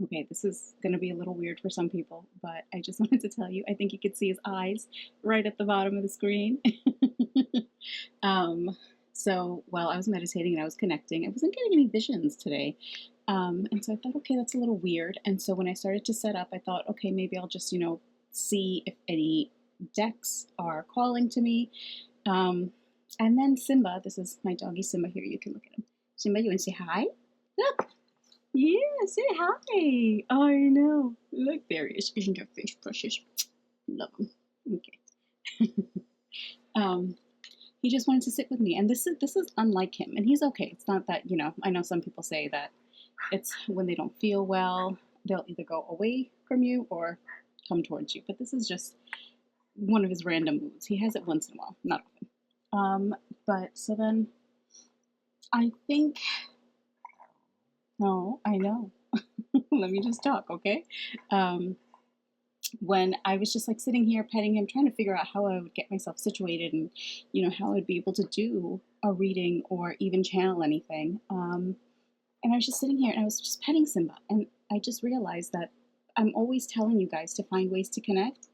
Okay, this is going to be a little weird for some people, but I just wanted to tell you, I think you could see his eyes right at the bottom of the screen. um, so while I was meditating and I was connecting, I wasn't getting any visions today. And so I thought, okay, that's a little weird. And so when I started to set up, I thought, okay, maybe I'll just, see if any decks are calling to me. And then Simba, this is my doggy Simba here, you can look at him. Simba, you want to say hi? Look! Yeah, say hi. I know. Look, there he is. Isn't your face precious? Love him. Okay. um, he just wanted to sit with me, and this is unlike him, and he's okay. It's not that I know some people say that it's when they don't feel well, they'll either go away from you or come towards you. But this is just one of his random moods. He has it once in a while, not often. But so then I think. Oh, I know. Let me just talk, okay? When I was just like sitting here petting him, trying to figure out how I would get myself situated and, how I'd be able to do a reading or even channel anything. And I was just sitting here and I was just petting Simba. And I just realized that I'm always telling you guys to find ways to connect.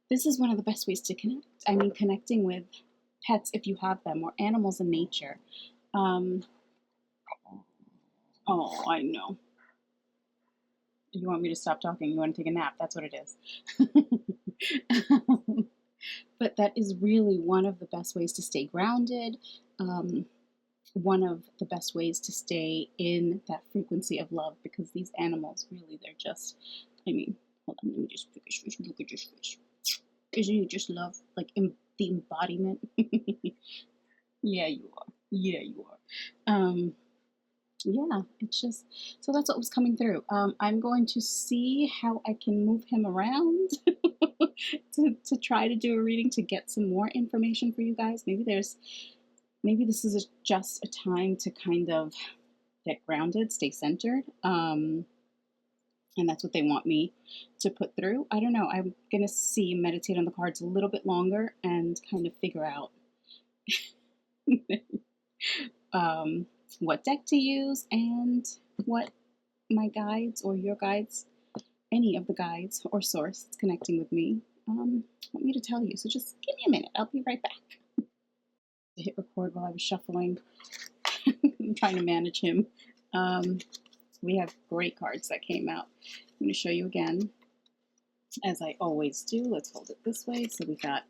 This is one of the best ways to connect. I mean, connecting with pets if you have them or animals in nature. Oh, I know. You want me to stop talking? You want to take a nap? That's what it is. But that is really one of the best ways to stay grounded. One of the best ways to stay in that frequency of love, because these animals really, they're just, I mean, hold on, let me just look at your face. Look at your face. Isn't it just love? Like the embodiment? Yeah, you are. Yeah, you are. Yeah, it's just, so that's what was coming through. I'm going to see how I can move him around to try to do a reading to get some more information for you guys. Maybe this is just a time to kind of get grounded, stay centered. And that's what they want me to put through. I don't know. I'm going to meditate on the cards a little bit longer and kind of figure out what deck to use and what my guides or your guides, any of the guides or source that's connecting with me, want me to tell you. So just give me a minute. I'll be right back. I hit record while I was shuffling. I'm trying to manage him. We have great cards that came out. I'm going to show you again, as I always do. Let's hold it this way. So we got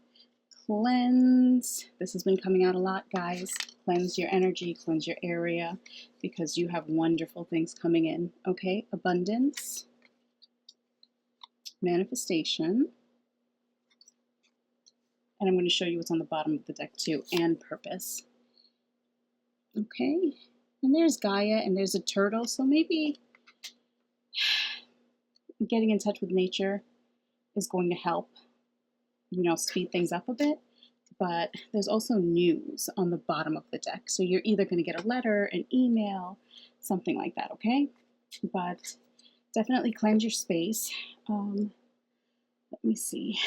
cleanse. This has been coming out a lot, guys. Cleanse your energy, cleanse your area, because you have wonderful things coming in. Okay, abundance, manifestation, and I'm going to show you what's on the bottom of the deck too, and purpose. Okay, and there's Gaia, and there's a turtle, so maybe getting in touch with nature is going to help, speed things up a bit. But there's also news on the bottom of the deck. So you're either going to get a letter, an email, something like that, okay? But definitely cleanse your space. Let me see.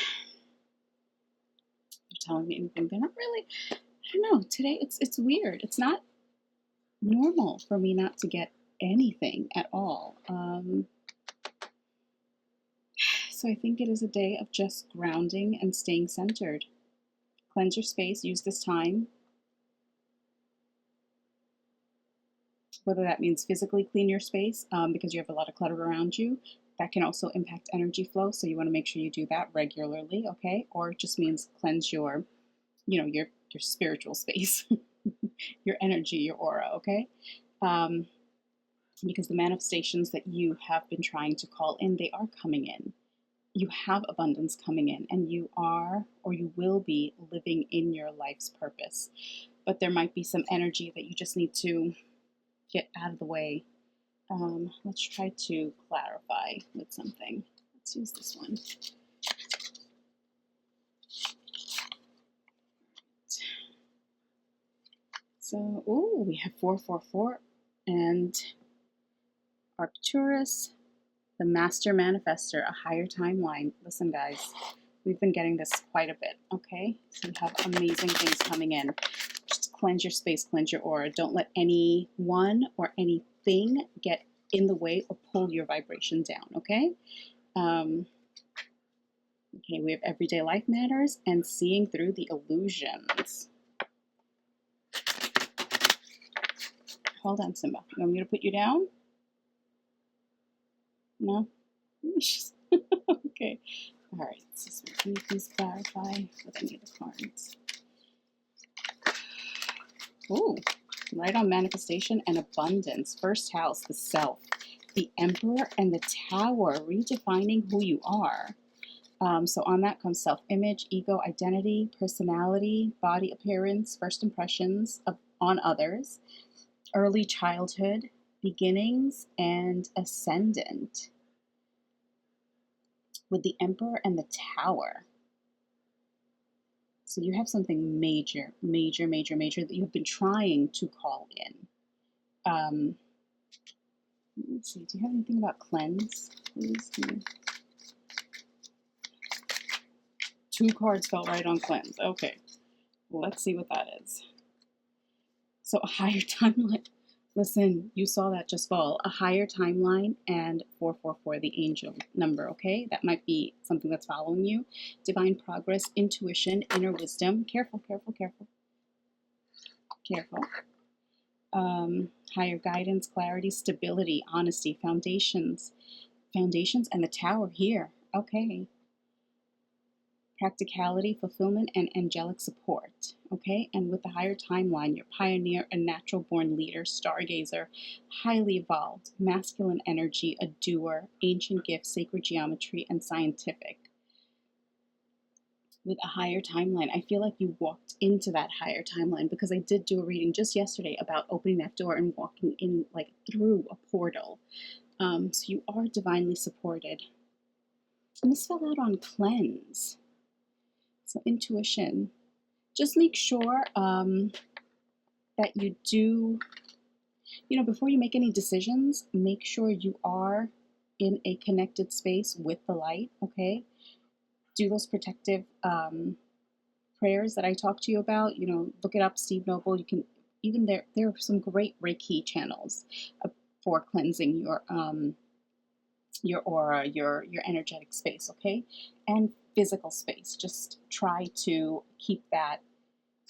They're telling me anything. They're not really, I don't know. Today it's weird. It's not normal for me not to get anything at all. So I think it is a day of just grounding and staying centered. Cleanse your space. Use this time. Whether that means physically clean your space because you have a lot of clutter around you. That can also impact energy flow, so you want to make sure you do that regularly, okay? Or it just means cleanse your spiritual space, your energy, your aura, okay? Because the manifestations that you have been trying to call in, they are coming in. You have abundance coming in, and you are, or you will be, living in your life's purpose. But there might be some energy that you just need to get out of the way. Let's try to clarify with something. Let's use this one. So, we have 444 and Arcturus, the Master Manifester, a higher timeline. Listen, guys, we've been getting this quite a bit, okay? So we have amazing things coming in. Just cleanse your space, cleanse your aura. Don't let anyone or anything get in the way or pull your vibration down, okay? Okay, we have everyday life matters and seeing through the illusions. Hold on, Simba. You want me to put you down? No? Okay. All right. So can you please clarify with any of the cards? Ooh, right on manifestation and abundance. First house, the self, the Emperor, and the Tower, redefining who you are. So on that comes self-image, ego, identity, personality, body appearance, first impressions on others, early childhood, beginnings, and ascendant. With the Emperor and the Tower. So you have something major, major, major, major that you've been trying to call in. Let's see, do you have anything about cleanse? Please do. 2 cards fell right on cleanse. Okay, well, let's see what that is. So a higher timeline. Listen, you saw that just fall. A higher timeline and 444, the angel number, okay? That might be something that's following you. Divine progress, intuition, inner wisdom. Careful, careful, careful. Careful. Higher guidance, clarity, stability, honesty, foundations, and the Tower here. Okay. Practicality, fulfillment, and angelic support. Okay, and with the higher timeline, you're pioneer, a natural born leader, stargazer, highly evolved, masculine energy, a doer, ancient gifts, sacred geometry, and scientific. With a higher timeline, I feel like you walked into that higher timeline because I did do a reading just yesterday about opening that door and walking in like through a portal. So you are divinely supported. And this fell out on cleanse. So intuition. Just make sure that you do, before you make any decisions, make sure you are in a connected space with the light, okay? Do those protective prayers that I talked to you about. Look it up, Steve Noble. You can, even there are some great Reiki channels for cleansing your aura, your energetic space, okay? And physical space. Just try to keep that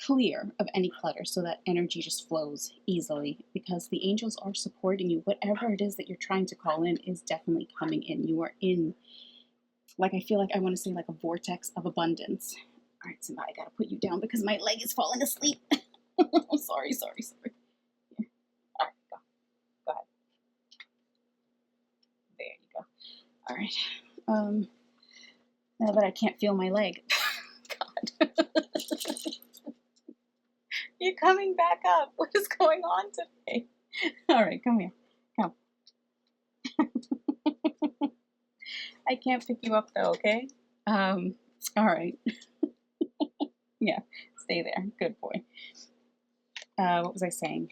clear of any clutter so that energy just flows easily, because the angels are supporting you. Whatever it is that you're trying to call in is definitely coming in. You are in, like, I feel like I want to say like a vortex of abundance. All right, Simba, I gotta put you down because my leg is falling asleep. I'm sorry. Yeah. All right, go ahead. There you go. All right. Now that I can't feel my leg. God. You're coming back up. What is going on today? All right, come here. Come. I can't pick you up though, okay? All right. Yeah, stay there. Good boy. What was I saying?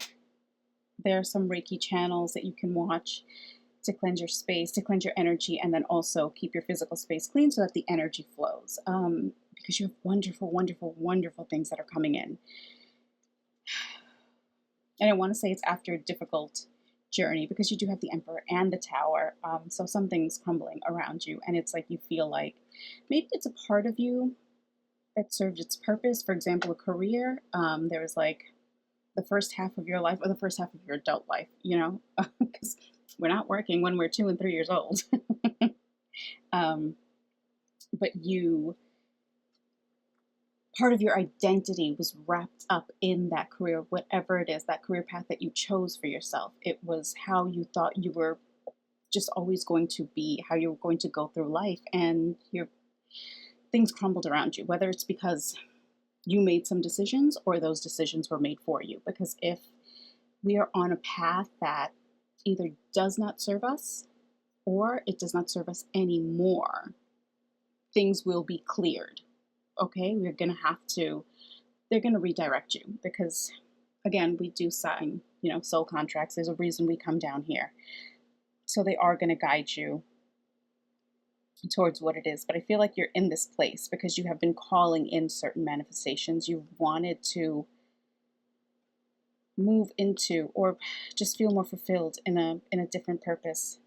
There are some Reiki channels that you can watch to cleanse your space, to cleanse your energy, and then also keep your physical space clean so that the energy flows. Because you have wonderful, wonderful, wonderful things that are coming in. And I want to say it's after a difficult journey because you do have the Emperor and the Tower. So something's crumbling around you, and it's like you feel like maybe it's a part of you that served its purpose. For example, a career. There was like the first half of your life or the first half of your adult life, because we're not working when we're 2 and 3 years old. But part of your identity was wrapped up in that career, whatever it is, that career path that you chose for yourself. It was how you thought you were just always going to be, how you were going to go through life, and things crumbled around you, whether it's because you made some decisions or those decisions were made for you. Because if we are on a path that either does not serve us or it does not serve us anymore, things will be cleared. Okay, they're going to redirect you because, again, we do sign, soul contracts. There's a reason we come down here. So they are going to guide you towards what it is. But I feel like you're in this place because you have been calling in certain manifestations. You've wanted to move into or just feel more fulfilled in a different purpose.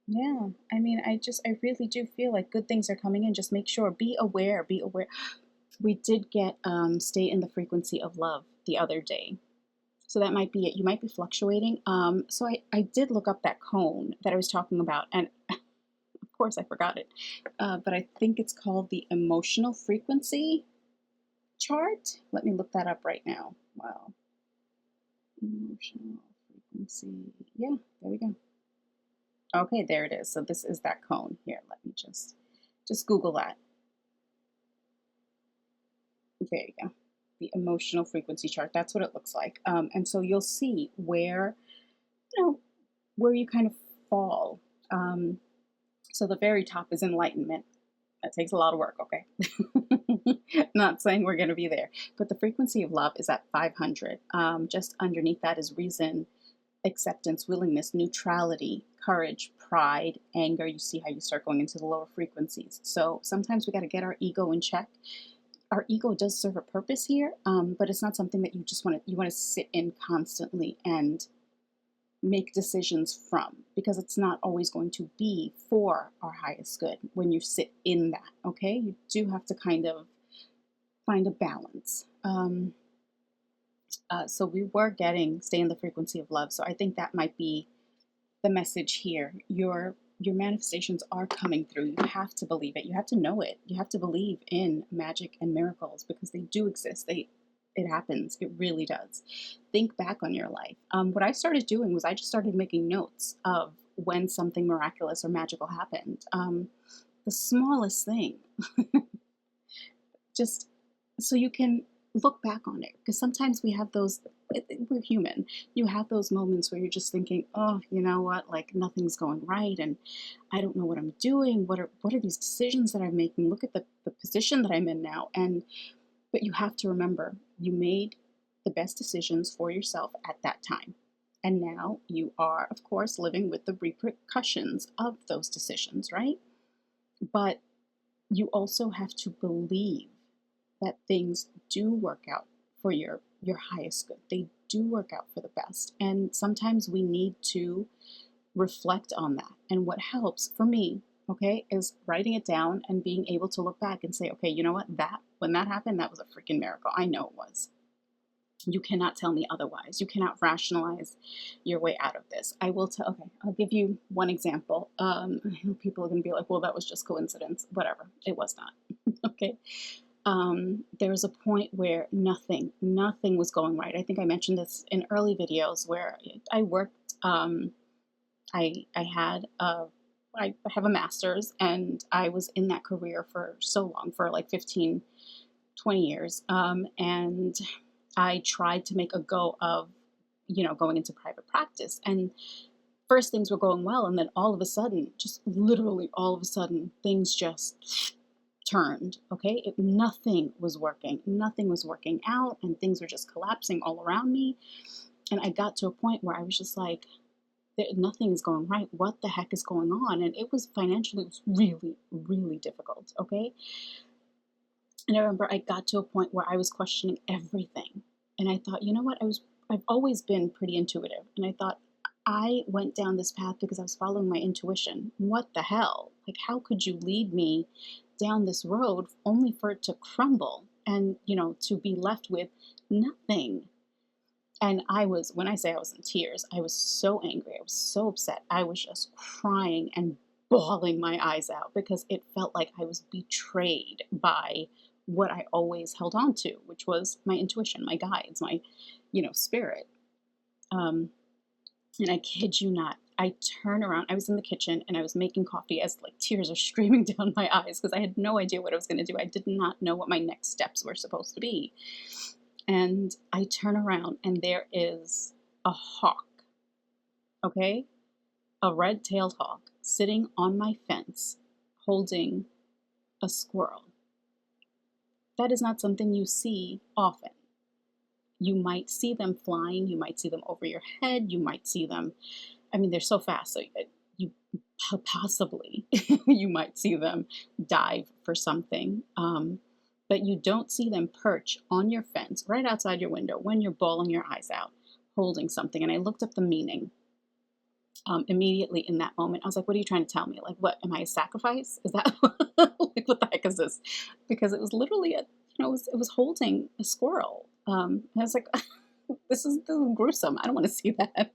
Yeah, I mean, I really do feel like good things are coming in. Just make sure, be aware, be aware. We did get stay in the frequency of love the other day. So that might be it. You might be fluctuating. So I did look up that cone that I was talking about, and of course I forgot it. But I think it's called the emotional frequency chart. Let me look that up right now. Wow. Emotional frequency. Yeah, there we go. Okay, there it is. So this is that cone. Here, let me just Google that. There you go. The emotional frequency chart. That's what it looks like. And so you'll see where, you know, where you kind of fall. So the very top is enlightenment. That takes a lot of work, okay? Not saying we're going to be there. But the frequency of love is at 500. Just underneath that is reason, acceptance, willingness, neutrality, courage, pride, anger. You see how you start going into the lower frequencies. So sometimes we got to get our ego in check. Our ego does serve a purpose here, but it's not something that you just want to sit in constantly and make decisions from, because it's not always going to be for our highest good when you sit in that. Okay, you do have to kind of find a balance. So we were getting stay in the frequency of love. So I think that might be the message here. Your manifestations are coming through. You have to believe it. You have to know it. You have to believe in magic and miracles because they do exist. It happens. It really does. Think back on your life. What I started doing was I just started making notes of when something miraculous or magical happened. The smallest thing, just so you can look back on it, because sometimes we have those, we're human, you have those moments where you're just thinking, oh, you know what, like nothing's going right and I don't know what I'm doing, what are these decisions that I'm making, look at the position that I'm in now. But you have to remember, you made the best decisions for yourself at that time, and now you are, of course, living with the repercussions of those decisions, right? But you also have to believe that things do work out for your highest good. They do work out for the best. And sometimes we need to reflect on that. And what helps for me, okay, is writing it down and being able to look back and say, okay, you know what, when that happened, that was a freaking miracle. I know it was. You cannot tell me otherwise. You cannot rationalize your way out of this. I will tell, okay, I'll give you one example. People are going to be like, well, that was just coincidence. Whatever. It was not. Okay. There was a point where nothing was going right. I think I mentioned this in early videos where I worked, I have a master's and I was in that career for so long, for like 15, 20 years. And I tried to make a go of, going into private practice, and first things were going well. And then all of a sudden, just literally all of a sudden, things just turned. Okay. Nothing was working out, and things were just collapsing all around me. And I got to a point where I was just like, nothing is going right. What the heck is going on? And it was financially, it was really, really difficult. Okay. And I remember I got to a point where I was questioning everything. And I thought, you know what? I've always been pretty intuitive. And I thought, I went down this path because I was following my intuition. What the hell? Like, how could you lead me down this road only for it to crumble and, to be left with nothing? And when I say I was in tears, I was so angry. I was so upset. I was just crying and bawling my eyes out because it felt like I was betrayed by what I always held on to, which was my intuition, my guides, my, spirit. And I kid you not, I turn around, I was in the kitchen and I was making coffee as like tears are streaming down my eyes because I had no idea what I was going to do. I did not know what my next steps were supposed to be. And I turn around and there is a hawk, okay? A red-tailed hawk sitting on my fence holding a squirrel. That is not something you see often. You might see them flying, you might see them over your head, you might see them, they're so fast, so you possibly, you might see them dive for something. but you don't see them perch on your fence right outside your window when you're bawling your eyes out, holding something. And I looked up the meaning immediately in that moment. I was like, what are you trying to tell me? Like, what, am I a sacrifice? Is that like, what the heck is this? Because it was literally it was holding a squirrel. And I was like, this is gruesome. I don't want to see that.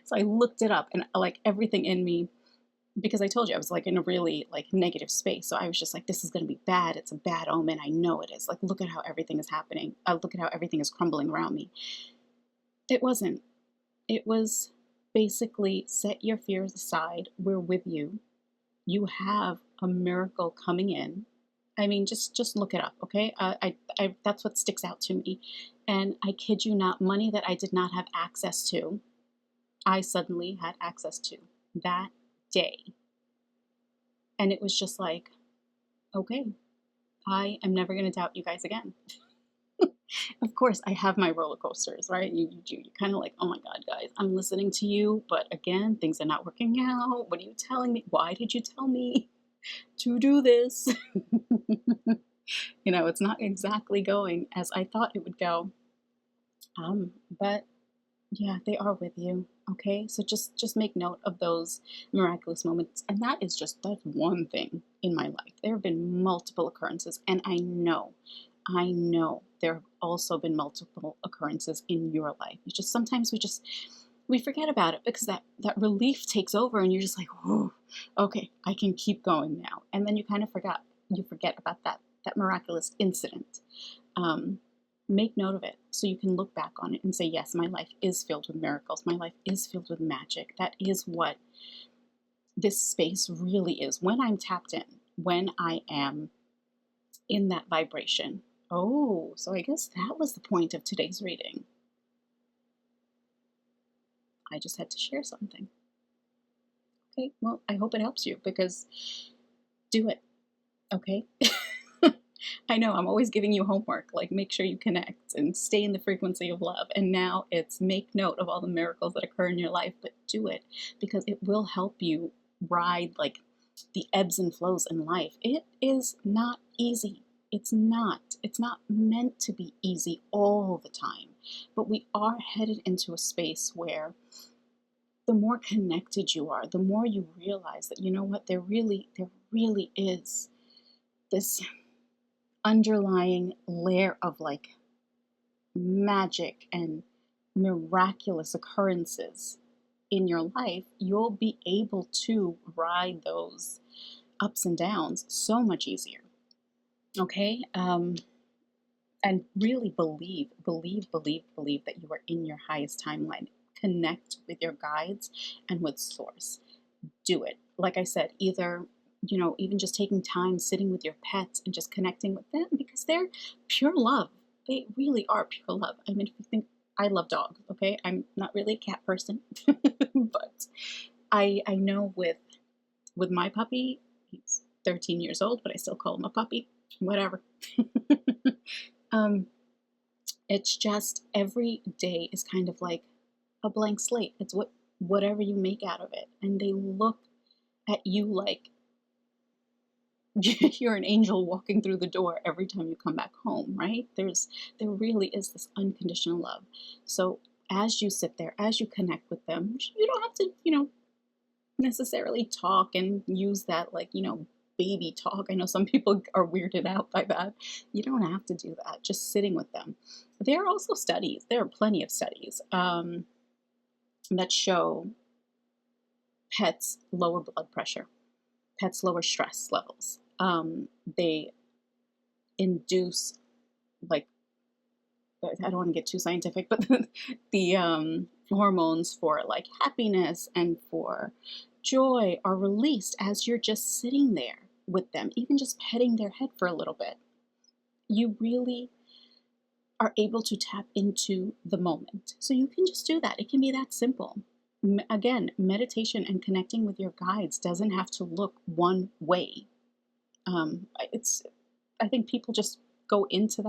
So I looked it up, and like everything in me, because I told you I was like in a really like negative space. So I was just like, this is going to be bad. It's a bad omen. I know it is. Like, look at how everything is happening. Look at how everything is crumbling around me. It wasn't. It was basically, set your fears aside. We're with you. You have a miracle coming in. I mean, just look it up, okay? That's what sticks out to me. And I kid you not, money that I did not have access to, I suddenly had access to that day. And it was just like, okay, I am never going to doubt you guys again. Of course, I have my roller coasters, right? You're kind of like, oh my God, guys, I'm listening to you, but again, things are not working out. What are you telling me? Why did you tell me to do this? It's not exactly going as I thought it would go. But yeah, they are with you. Okay, so just make note of those miraculous moments, and that's one thing in my life. There have been multiple occurrences, and I know there have also been multiple occurrences in your life. It's just sometimes we forget about it because that relief takes over, and you're just like, oh, okay, I can keep going now, and then you kind of forget about that miraculous incident. Make note of it so you can look back on it and say, yes, my life is filled with miracles. My life is filled with magic. That is what this space really is. When I'm tapped in, when I am in that vibration. Oh, so I guess that was the point of today's reading. I just had to share something. Okay, well, I hope it helps you, because do it, okay? I know I'm always giving you homework, like make sure you connect and stay in the frequency of love. And now it's make note of all the miracles that occur in your life, but do it because it will help you ride like the ebbs and flows in life. It is not easy. It's not meant to be easy all the time, but we are headed into a space where the more connected you are, the more you realize that, you know what, there really is this underlying layer of like magic and miraculous occurrences in your life. You'll be able to ride those ups and downs so much easier. Okay? And really believe that you are in your highest timeline. Connect with your guides and with source. Do it. Like I said, either even just taking time sitting with your pets and just connecting with them, because they're pure love. They really are pure love. I mean, if you think, I love dogs, okay? I'm not really a cat person, but I know with my puppy, he's 13 years old, but I still call him a puppy, whatever. It's just every day is kind of like a blank slate. It's whatever you make out of it. And they look at you like you're an angel walking through the door every time you come back home, right? There really is this unconditional love. So as you sit there, as you connect with them, you don't have to, necessarily talk and use that like, baby talk. I know some people are weirded out by that. You don't have to do that. Just sitting with them. There are also studies. There are plenty of studies that show pets lower blood pressure, pets lower stress levels. They induce, like, I don't want to get too scientific, but the hormones for like happiness and for joy are released as you're just sitting there with them, even just petting their head for a little bit. You really are able to tap into the moment. So you can just do that. It can be that simple. Again, meditation and connecting with your guides doesn't have to look one way. I think people just go into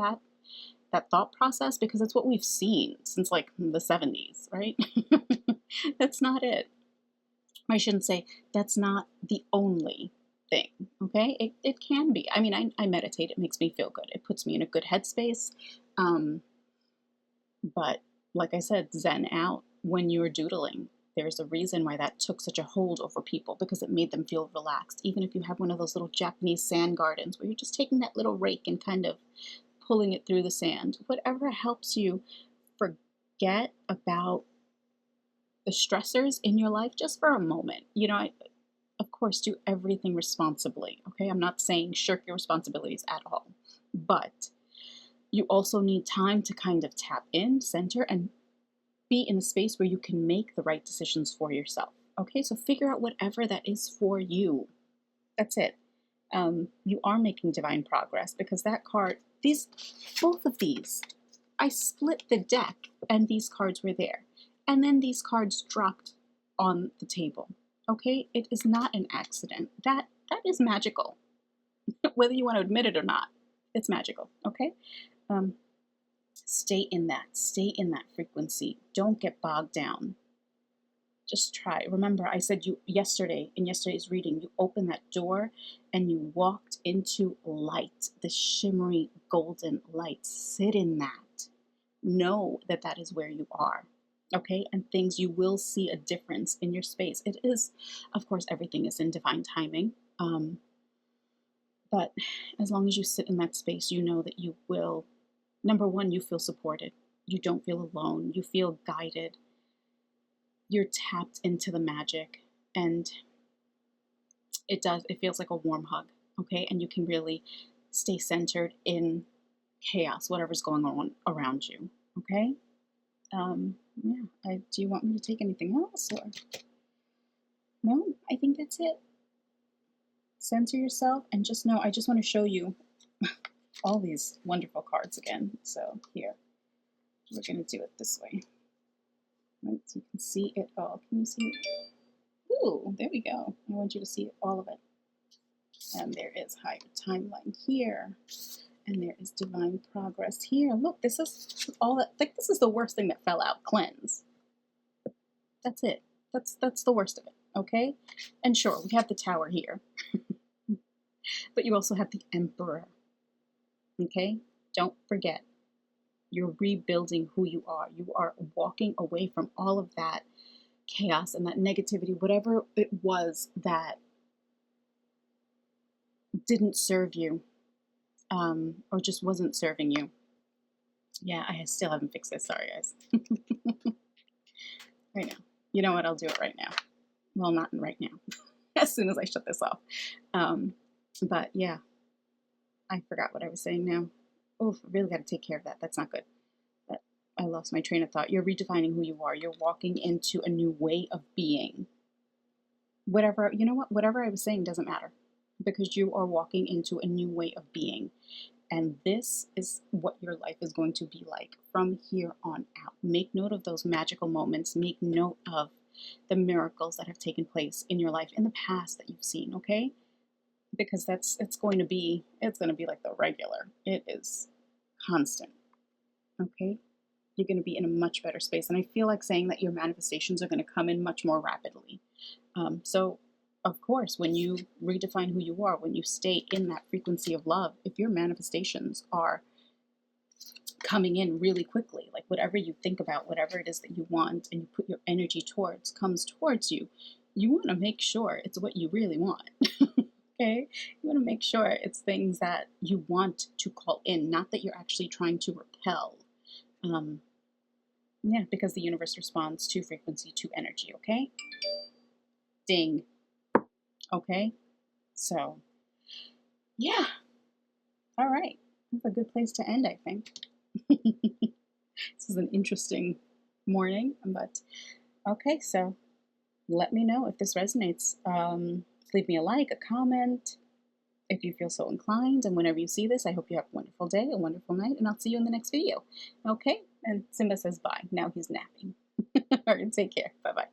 that thought process because it's what we've seen since like the 70s, right? That's not it. I shouldn't say that's not the only thing, okay? It can be. I mean, I meditate. It makes me feel good. It puts me in a good headspace. Um, but like I said, zen out when you're doodling. There's a reason why that took such a hold over people, because it made them feel relaxed. Even if you have one of those little Japanese sand gardens where you're just taking that little rake and kind of pulling it through the sand, whatever helps you forget about the stressors in your life just for a moment. Of course, do everything responsibly, okay? I'm not saying shirk your responsibilities at all, but you also need time to kind of tap in, center, and be in a space where you can make the right decisions for yourself, okay? So figure out whatever that is for you. That's it. You are making divine progress, because that card, both of these, I split the deck and these cards were there. And then these cards dropped on the table. Okay? It is not an accident. That is magical. Whether you want to admit it or not, it's magical. Okay? Stay in that. Stay in that frequency. Don't get bogged down. Just try. Remember, I said in yesterday's reading, you opened that door and you walked into light, the shimmery golden light. Sit in that. Know that that is where you are. Okay, and you will see a difference in your space. It is, of course, everything is in divine timing. But as long as you sit in that space, you know that you will, number one, you feel supported. You don't feel alone. You feel guided. You're tapped into the magic, and it feels like a warm hug. Okay, and you can really stay centered in chaos, whatever's going on around you. Okay. Do you want me to take anything else, or no? I think that's it. Center yourself and just know, I just want to show you all these wonderful cards again. So here, we're going to do it this way. Right, so you can see it all. Can you see it? Ooh, there we go. I want you to see all of it. And there is higher timeline here. And there is divine progress here. Look, this is all that, like, this is the worst thing that fell out. Cleanse. That's it. That's the worst of it, okay? And sure, we have the Tower here. But you also have the Emperor, okay? Don't forget, you're rebuilding who you are. You are walking away from all of that chaos and that negativity, whatever it was that didn't serve you, or just wasn't serving you. Yeah, I still haven't fixed this. Sorry, guys. Right now. You know what? I'll do it right now. Well, not right now. As soon as I shut this off. But yeah, I forgot what I was saying now. Oh, I really got to take care of that. That's not good. But I lost my train of thought. You're redefining who you are. You're walking into a new way of being. Whatever, you know what? Whatever I was saying doesn't matter, because you are walking into a new way of being. And this is what your life is going to be like from here on out. Make note of those magical moments. Make note of the miracles that have taken place in your life in the past that you've seen, okay? Because it's going to be like the regular. It is constant, okay? You're going to be in a much better space. And I feel like saying that your manifestations are going to come in much more rapidly. So of course, when you redefine who you are, when you stay in that frequency of love, if your manifestations are coming in really quickly, like whatever you think about, whatever it is that you want, and you put your energy towards, comes towards you, you want to make sure it's what you really want. Okay? You want to make sure it's things that you want to call in, not that you're actually trying to repel. Yeah, because the universe responds to frequency, to energy, okay? Ding. Okay? So, yeah. All right. That's a good place to end, I think. This is an interesting morning, but okay, so let me know if this resonates. Leave me a like, a comment, if you feel so inclined. And whenever you see this, I hope you have a wonderful day, a wonderful night, and I'll see you in the next video. Okay? And Simba says bye. Now he's napping. All right, take care. Bye-bye.